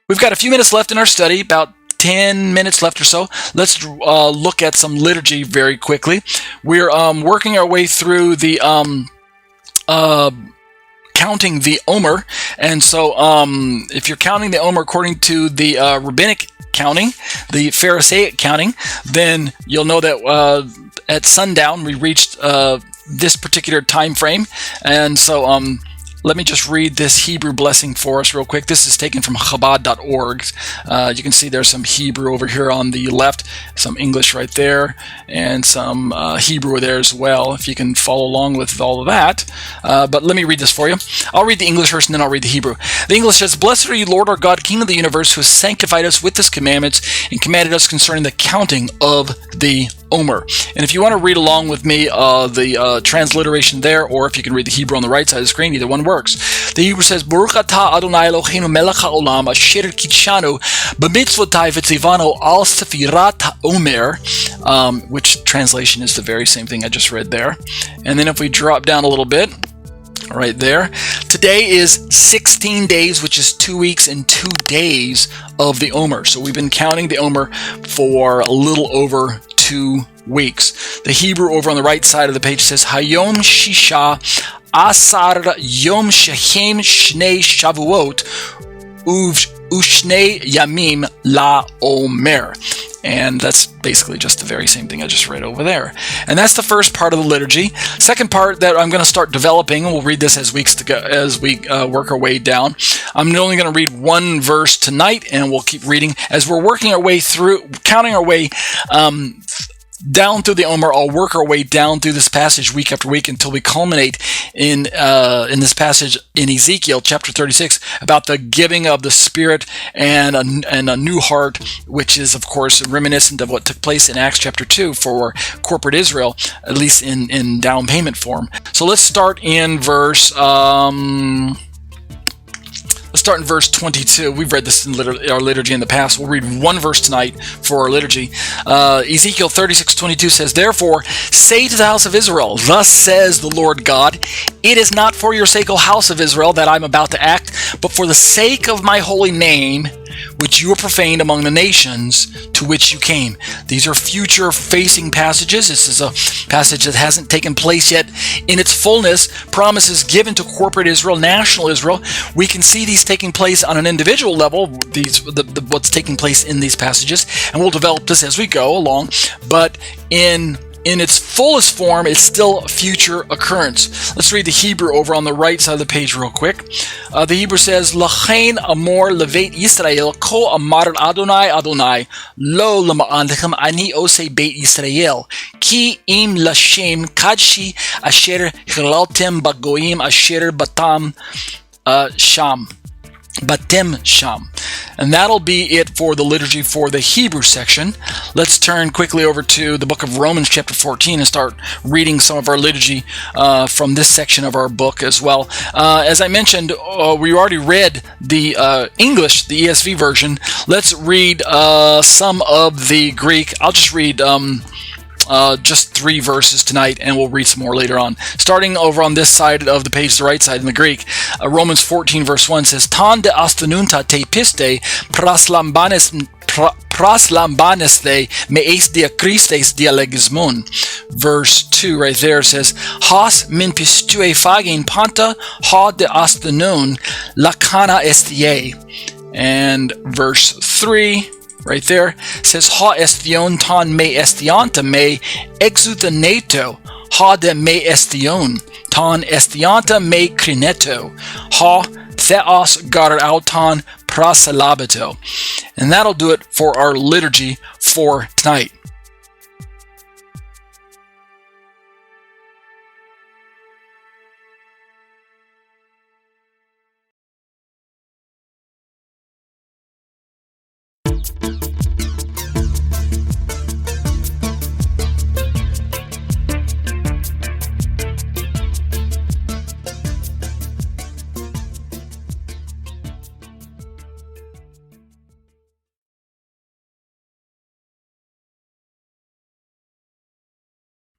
We've got a few minutes left in our study, about 10 minutes left or so. Let's look at some liturgy very quickly. We're working our way through the counting the Omer, and so if you're counting the Omer according to the rabbinic counting, the Pharisaic counting, then you'll know that at sundown we reached this particular time frame, and so let me just read this Hebrew blessing for us real quick. This is taken from Chabad.org. You can see there's some Hebrew over here on the left, some English right there, and some Hebrew there as well, if you can follow along with all of that. But let me read this for you. I'll read the English first and then I'll read the Hebrew. The English says, "Blessed are you, Lord our God, King of the universe, who has sanctified us with his commandments and commanded us concerning the counting of the Omer." And if you want to read along with me the transliteration there, or if you can read the Hebrew on the right side of the screen, either one works. The Hebrew says, "Baruch atah Adonai Eloheinu melech haolam asher kitshanu b'mitzvotai v'tzivanu al sefirat ha'omer," which translation is the very same thing I just read there. And then if we drop down a little bit, right there, today is 16 days, which is 2 weeks and 2 days of the Omer. So we've been counting the Omer for a little over 2 weeks. The Hebrew over on the right side of the page says, "Hayom Shisha Asar Yom Shehem Shnei Shavuot Ushnei Yamim La Omer." And that's basically just the very same thing I just read over there. And that's the first part of the liturgy. Second part that I'm going to start developing, and we'll read this as weeks to go, as we work our way down. I'm only going to read one verse tonight, and we'll keep reading as we're working our way through, counting our way down through the Omer. I'll work our way down through this passage week after week until we culminate in this passage in Ezekiel chapter 36 about the giving of the Spirit and a new heart, which is of course reminiscent of what took place in Acts chapter 2 for corporate Israel, at least in down payment form. So let's start in verse 22. We've read this in our liturgy in the past. We'll read one verse tonight for our liturgy. Ezekiel 36:22 says, "Therefore say to the house of Israel, thus says the Lord God, it is not for your sake, O house of Israel, that I'm about to act, but for the sake of my holy name, which you have profaned among the nations to which you came." These are future-facing passages. This is a passage that hasn't taken place yet in its fullness. Promises given to corporate Israel, national Israel. We can see these taking place on an individual level, what's taking place in these passages, and we'll develop this as we go along. But in its fullest form, it's still a future occurrence. Let's read the Hebrew over on the right side of the page real quick. The Hebrew says, "Lachain amor levet Yisrael ko amar Adonai Adonai lo lema'alechem ani osei beit Yisrael ki im lashem kadshi asher hilaltem bagoyim asher batem sham." And that'll be it for the liturgy for the Hebrew section. Let's turn quickly over to the book of Romans chapter 14 and start reading some of our liturgy from this section of our book as well. As I mentioned, we already read the English, the ESV version. Let's read some of the Greek. I'll just read just 3 verses tonight, and we'll read some more later on. Starting over on this side of the page, the right side in the Greek, Romans 14 verse 1 says, "Tan de astununta te piste praslambanes me eis dia Christes dia legismon." Verse 2 right there says, "Has min pistue fagin panta ha de astunun lakana estie." And verse 3 right there says, "Ha estion ton me estianta me exutaneto, ha de me estion ton estianta me crineto, ha theos gar auton prasalabito." And that'll do it for our liturgy for tonight.